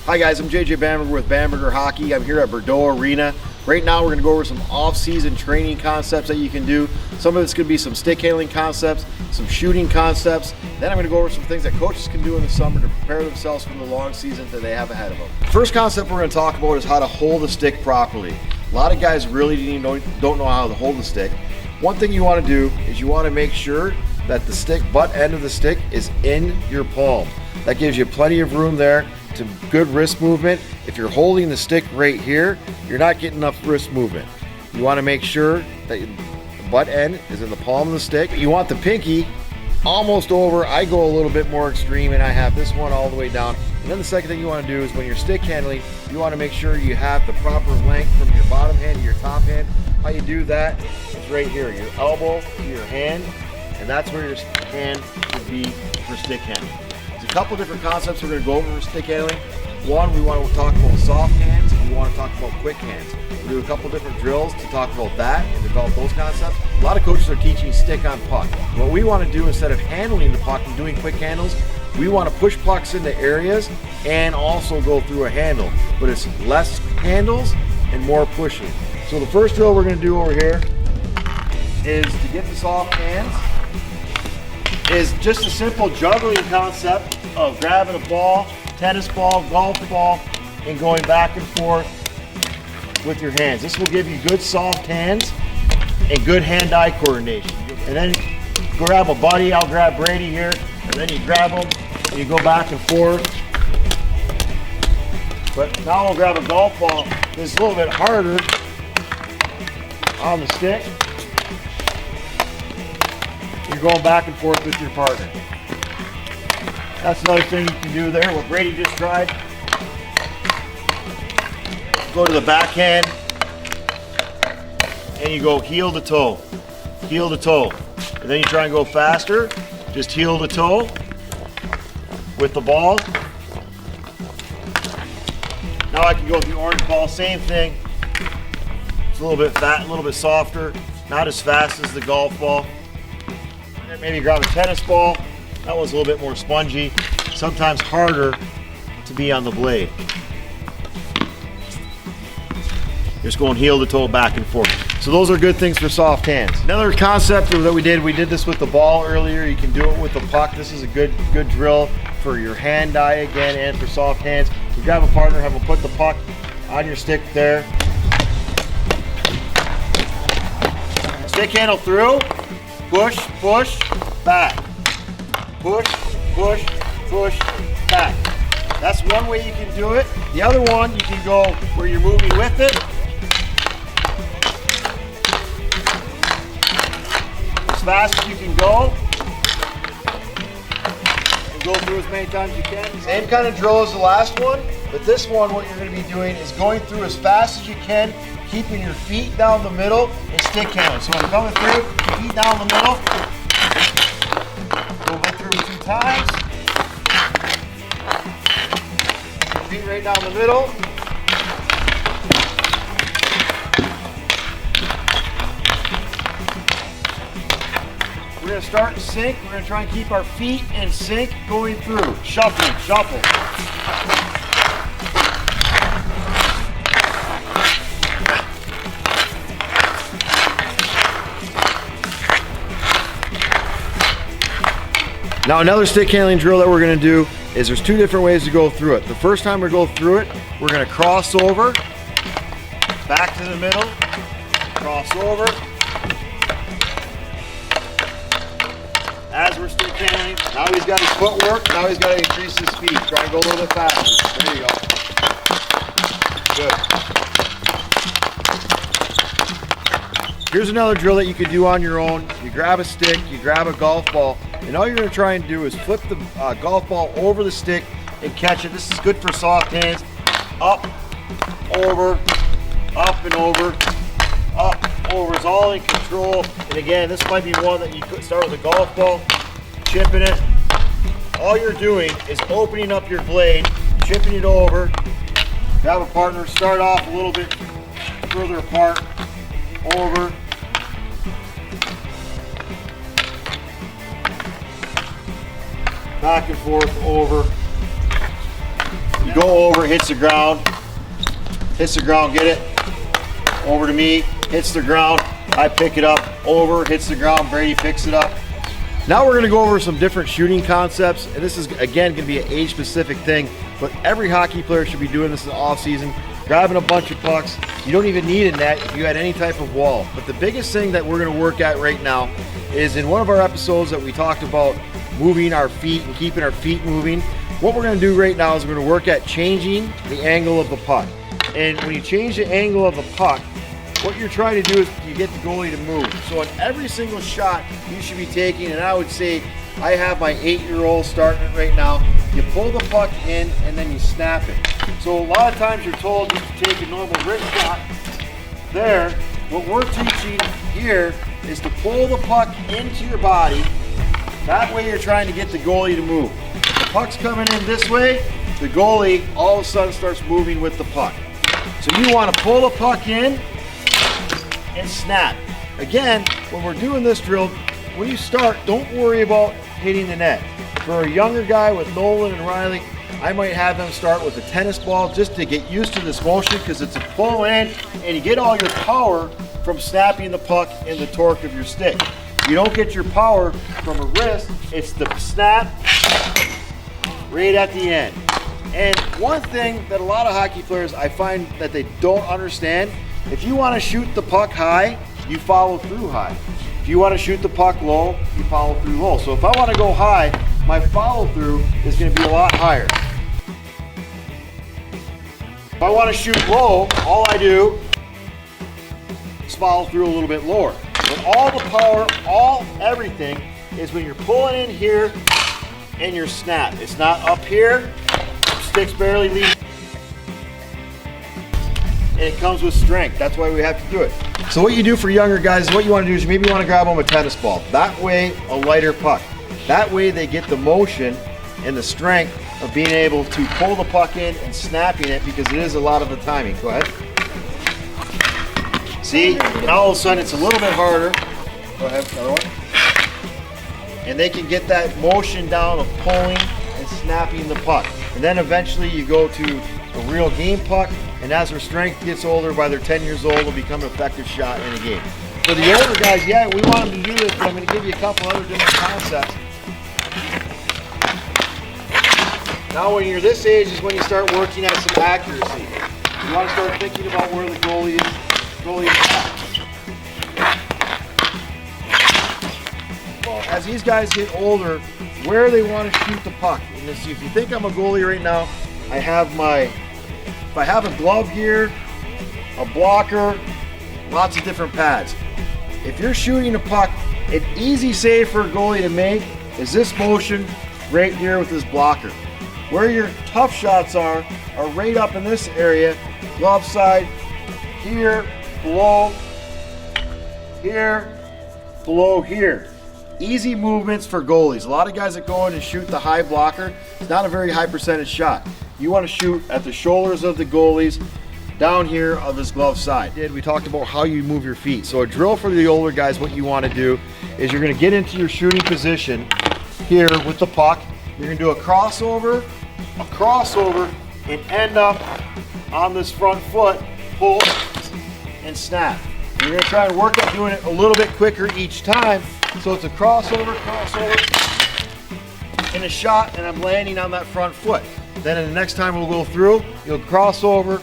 Hi guys, I'm JJ Bamberger with Bamberger Hockey. I'm here at Bordeaux Arena. Right now we're going to go over some off-season training concepts that you can do. Some of it's going to be some stick handling concepts, some shooting concepts. Then I'm going to go over some things that coaches can do in the summer to prepare themselves for the long season that they have ahead of them. First concept we're going to talk about is how to hold the stick properly. A lot of guys really don't know how to hold the stick. One thing you want to do is you want to make sure that the stick butt end of the stick is in your palm. That gives you plenty of room there to good wrist movement. If you're holding the stick right here, you're not getting enough wrist movement. You want to make sure that the butt end is in the palm of the stick. You want the pinky almost over. I go a little bit more extreme and I have this one all the way down. And then the second thing you want to do is when you're stick handling, you want to make sure you have the proper length from your bottom hand to your top hand. How you do that is right here, your elbow to your hand, and that's where your hand should be for stick handling. There's a couple different concepts we're going to go over for stick handling. One, we want to talk about soft hands, and we want to talk about quick hands. We'll do a couple different drills to talk about that and develop those concepts. A lot of coaches are teaching stick on puck. What we want to do instead of handling the puck and doing quick handles, we want to push pucks into areas and also go through a handle. But it's less handles and more pushing. So the first drill we're going to do over here is to get the soft hands. Is just a simple juggling concept of grabbing a ball, tennis ball, golf ball, and going back and forth with your hands. This will give you good soft hands and good hand-eye coordination. And then grab a buddy, I'll grab Brady here, and then you grab them and you go back and forth. But now we'll grab a golf ball. It's a little bit harder on the stick. You're going back and forth with your partner. That's another thing you can do there, what Brady just tried. Go to the backhand, and you go heel to toe, heel to toe. And then you try and go faster, just heel to toe with the ball. Now I can go with the orange ball, same thing. It's a little bit fat, a little bit softer, not as fast as the golf ball. Maybe grab a tennis ball. That one's a little bit more spongy, sometimes harder to be on the blade. Just going heel to toe back and forth. So those are good things for soft hands. Another concept that we did this with the ball earlier. You can do it with the puck. This is a good drill for your hand-eye again and for soft hands. You grab a partner, have them put the puck on your stick there. Stick handle through. Push, push, back. Push, push, push, back. That's one way you can do it. The other one, you can go where you're moving with it. As fast as you can go. And go through as many times as you can. Same kind of drill as the last one, but this one, what you're going to be doing is going through as fast as you can, keeping your feet down the middle and stick handling. So I'm coming through, feet down the middle. Go through 2 times. Feet right down the middle. We're going to start in sync. We're going to try and keep our feet in sync going through. Shuffling, shuffle. Now another stick handling drill that we're going to do is there's 2 different ways to go through it. The first time we go through it, we're going to cross over, back to the middle, cross over. As we're stick handling, now he's got his footwork, now he's got to increase his speed. Try and go a little bit faster. There you go. Good. Here's another drill that you can do on your own. You grab a stick, you grab a golf ball, and all you're going to try and do is flip the golf ball over the stick and catch it. This is good for soft hands. Up, over, up and over, up, over. It's all in control. And again, this might be one that you could start with a golf ball, chipping it. All you're doing is opening up your blade, chipping it over. Grab a partner, start off a little bit further apart, over. Back and forth, over. You go over, hits the ground, get it, over to me, hits the ground, I pick it up, over, hits the ground, Brady picks it up. Now we're gonna go over some different shooting concepts, and this is, again, gonna be an age-specific thing, but every hockey player should be doing this in the off-season, grabbing a bunch of pucks. You don't even need a net if you had any type of wall. But the biggest thing that we're gonna work at right now is in one of our episodes that we talked about moving our feet and keeping our feet moving. What we're gonna do right now is we're gonna work at changing the angle of the puck. And when you change the angle of the puck, what you're trying to do is you get the goalie to move. So in every single shot you should be taking, and I would say I have my 8-year-old starting it right now, you pull the puck in and then you snap it. So a lot of times you're told just to take a normal wrist shot there. What we're teaching here is to pull the puck into your body. That way you're trying to get the goalie to move. If the puck's coming in this way, the goalie all of a sudden starts moving with the puck. So you want to pull the puck in and snap. Again, when we're doing this drill, when you start, don't worry about hitting the net. For a younger guy with Nolan and Riley, I might have them start with a tennis ball just to get used to this motion, because it's a pull in and you get all your power from snapping the puck and the torque of your stick. You don't get your power from a wrist, it's the snap right at the end. And one thing that a lot of hockey players, I find that they don't understand, if you want to shoot the puck high, you follow through high. If you want to shoot the puck low, you follow through low. So if I want to go high, my follow through is going to be a lot higher. If I want to shoot low, all I do is follow through a little bit lower. But all the power, everything is when you're pulling in here and your snap. It's not up here, stick's barely leaving. And it comes with strength. That's why we have to do it. So what you do for younger guys, what you want to do is maybe you want to grab them a tennis ball. That way, a lighter puck. That way they get the motion and the strength of being able to pull the puck in and snapping it, because it is a lot of the timing. Go ahead. See, now all of a sudden it's a little bit harder. Go ahead, another one. And they can get that motion down of pulling and snapping the puck. And then eventually you go to a real game puck, and as their strength gets older, by their 10 years old, will become an effective shot in a game. For the older guys, yeah, we want them to do this, but I'm going to give you a couple other different concepts. Now when you're this age is when you start working at some accuracy. You want to start thinking about where the goalie is at. Well, as these guys get older, where they want to shoot the puck. And if you think I'm a goalie right now, I have if I have a glove here, a blocker, lots of different pads. If you're shooting a puck, an easy save for a goalie to make is this motion right here with this blocker. Where your tough shots are right up in this area, glove side, here, below here. Easy movements for goalies. A lot of guys that go in and shoot the high blocker, it's not a very high percentage shot. You want to shoot at the shoulders of the goalies, down here of his glove side. We talked about how you move your feet. So a drill for the older guys, what you want to do is you're going to get into your shooting position here with the puck. You're going to do a crossover, and end up on this front foot, pull and snap. You're going to try and work at doing it a little bit quicker each time. So it's a crossover, and a shot, and I'm landing on that front foot. Then in the next time we'll go through, you'll crossover,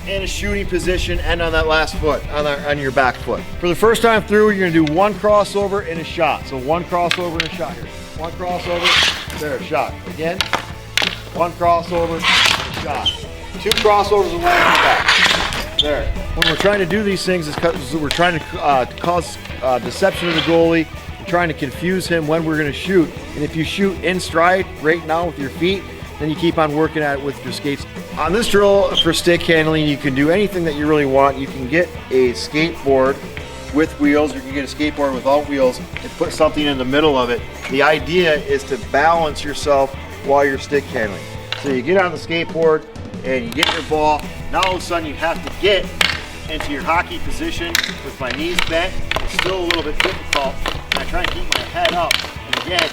in a shooting position, and on that last foot, on your back foot. For the first time through, you're going to do one crossover and a shot. So one crossover and a shot here. One crossover, there, shot. Again, one crossover, shot. Two crossovers and land on the back. There. When we're trying to do these things, is because we're trying to cause deception of the goalie. We're trying to confuse him when we're going to shoot. And if you shoot in stride right now with your feet, then you keep on working at it with your skates. On this drill for stick handling, you can do anything that you really want. You can get a skateboard with wheels, you can get a skateboard without wheels and put something in the middle of it. The idea is to balance yourself while you're stick handling. So you get on the skateboard and you get your ball. Now all of a sudden you have to get into your hockey position with my knees bent. It's still a little bit difficult, and I try and keep my head up. And again,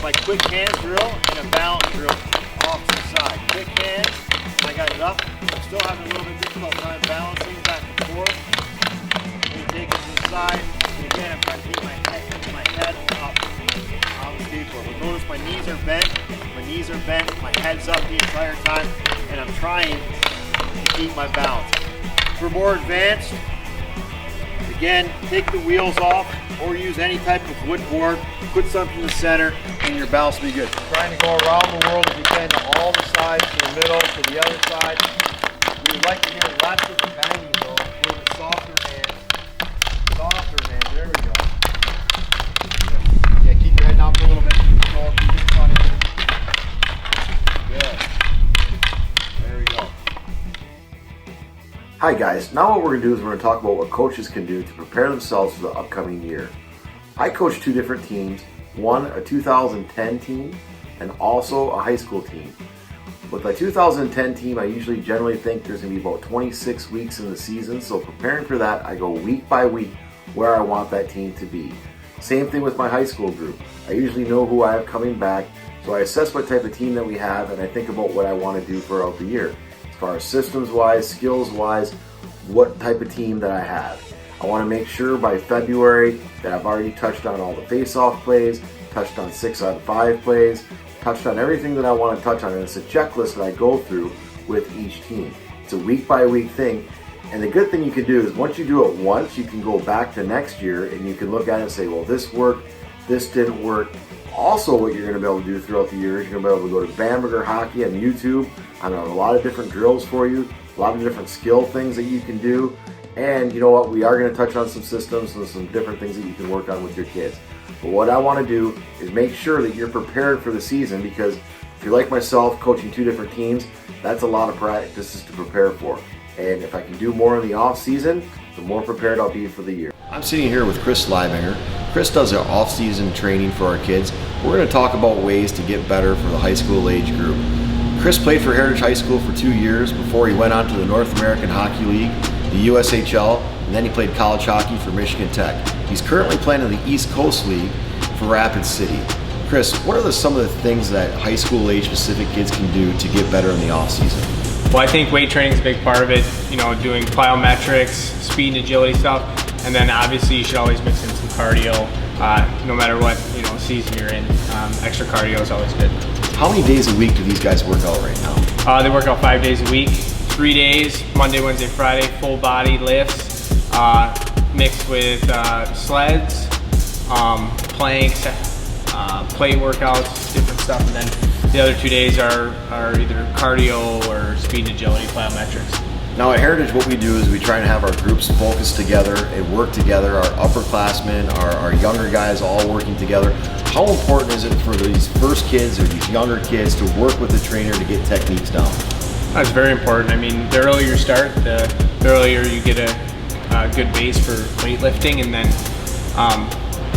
my quick hand drill and a balance drill off to the side. Quick hand, I got it up. I'm still having a little bit difficult time balancing back and forth. Then take it to the side. And again, I'm trying to keep my head up on the skateboard. But notice my knees are bent. My knees are bent. My head's up the entire time, and I'm trying to keep my balance. For more advanced, again, take the wheels off or use any type of wood board, put something in the center, and your balance will be good. Trying to go around the world if you can, to all the sides, to the middle, to the other side. We would like to get lots of banging though, a little bit softer hands. Softer hands, there we go. Yeah, keep your head down for a little bit. Keep it funny. Good. There we go. Hi guys, now what we're going to do is we're going to talk about what coaches can do to prepare themselves for the upcoming year. I coach two different teams, one a 2010 team and also a high school team. With my 2010 team, I usually generally think there's going to be about 26 weeks in the season, so preparing for that, I go week by week where I want that team to be. Same thing with my high school group. I usually know who I have coming back, so I assess what type of team that we have and I think about what I want to do throughout the year. As far as systems-wise, skills-wise, what type of team that I have. I want to make sure by February that I've already touched on all the face-off plays, touched on 6-on-5 plays, touched on everything that I want to touch on, and it's a checklist that I go through with each team. It's a week-by-week thing, and the good thing you can do is once you do it once, you can go back to next year and you can look at it and say, well, this worked, this didn't work. Also, what you're going to be able to do throughout the year is you're going to be able to go to Bamberger Hockey on YouTube. I know a lot of different drills for you, a lot of different skill things that you can do. And you know what, we are going to touch on some systems and some different things that you can work on with your kids. But what I want to do is make sure that you're prepared for the season, because if you're like myself, coaching two different teams, that's a lot of practices to prepare for. And if I can do more in the off season, the more prepared I'll be for the year. I'm sitting here with Chris Bamberger. Chris does our off-season training for our kids. We're going to talk about ways to get better for the high school age group. Chris played for Heritage High School for 2 years before he went on to the North American Hockey League, the USHL, and then he played college hockey for Michigan Tech. He's currently playing in the East Coast League for Rapid City. Chris, what are some of the things that high school age specific kids can do to get better in the off season? Well, I think weight training is a big part of it, you know, doing plyometrics, speed and agility stuff, and then obviously you should always mix in some cardio, no matter what, you know, season you're in. Extra cardio is always good. How many days a week do these guys work out right now? They work out 5 days a week, 3 days, Monday, Wednesday, Friday, full body lifts, mixed with sleds, planks, plate workouts, different stuff, and then the other 2 days are either cardio or speed and agility plyometrics. Now at Heritage, what we do is we try and have our groups focus together and work together, our upperclassmen, our younger guys all working together. How important is it for these first kids or these younger kids to work with the trainer to get techniques down? That's very important. I mean, the earlier you start, the earlier you get a good base for weightlifting, and then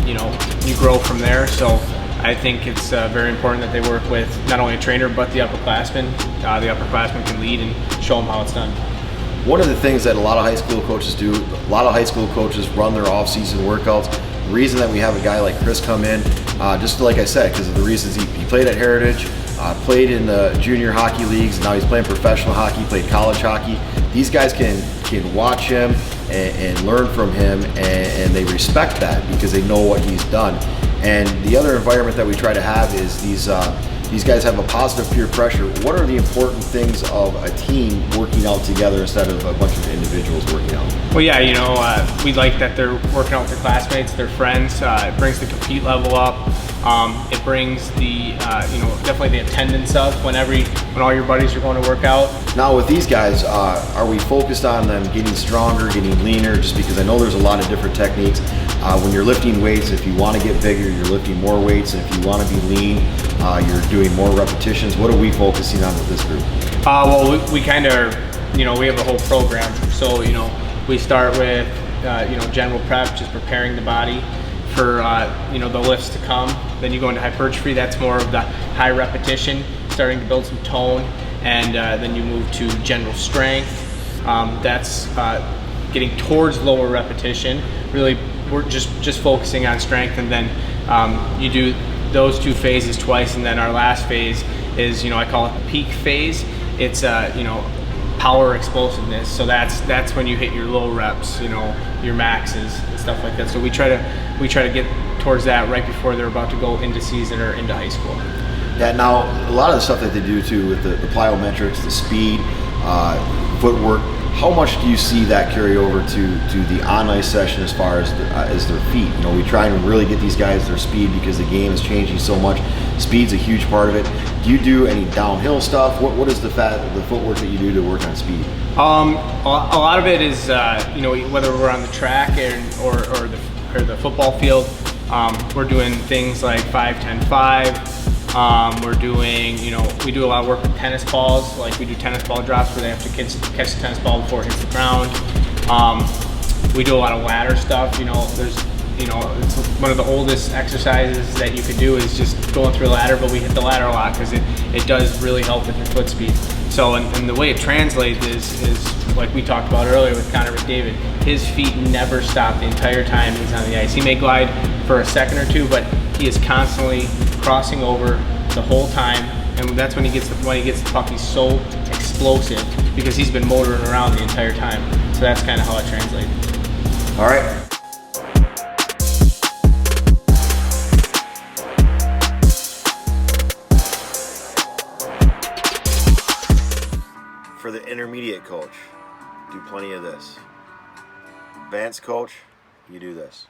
you know, you grow from there. So I think it's very important that they work with not only a trainer but the upperclassmen. The upperclassmen can lead and show them how it's done. One of the things that a lot of high school coaches do, a lot of high school coaches run their off-season workouts. The reason that we have a guy like Chris come in, just like I said, because of the reasons he played at Heritage, played in the junior hockey leagues, and now he's playing professional hockey, played college hockey. These guys can watch him and learn from him, and they respect that because they know what he's done. And the other environment that we try to have is these guys have a positive peer pressure. What are the important things of a team working out together instead of a bunch of individuals working out? Well, yeah, you know, we like that they're working out with their classmates, their friends. It brings the compete level up. It brings the, you know, definitely the attendance up when all your buddies are going to work out. Now with these guys, are we focused on them getting stronger, getting leaner? Just because I know there's a lot of different techniques. When you're lifting weights, if you want to get bigger, you're lifting more weights, and if you want to be lean, you're doing more repetitions. What are we focusing on with this group? Well, we kind of, you know, we have a whole program. So, you know, we start with, you know, general prep, just preparing the body for, you know, the lifts to come. Then you go into hypertrophy. That's more of the high repetition, starting to build some tone, and then you move to general strength. That's getting towards lower repetition. Really, we're just focusing on strength, and then you do those two phases twice, and then our last phase is, I call it the peak phase. It's power explosiveness. So that's when you hit your low reps, your maxes and stuff like that. So we try to get towards that right before they're about to go into season or into high school. Yeah, now a lot of the stuff that they do too with the plyometrics, the speed, footwork, how much do you see that carry over to the on-ice session as far as their feet? We try and really get these guys their speed because the game is changing so much. Speed's a huge part of it. Do you do any downhill stuff? What is the footwork that you do to work on speed? A lot of it is whether we're on the track or the football field, we're doing things like 5-10-5. We're doing, we do a lot of work with tennis balls. Like we do tennis ball drops where they have to catch the tennis ball before it hits the ground. We do a lot of ladder stuff. It's one of the oldest exercises that you could do is just going through a ladder, but we hit the ladder a lot because it does really help with your foot speed. So, and the way it translates is like we talked about earlier with Connor McDavid, his feet never stop the entire time he's on the ice. He may glide for a second or two, but he is constantly crossing over the whole time, and that's when he gets the puck. He's so explosive because he's been motoring around the entire time. So that's kind of how it translates. All right. For the intermediate coach, do plenty of this. Advanced coach, you do this.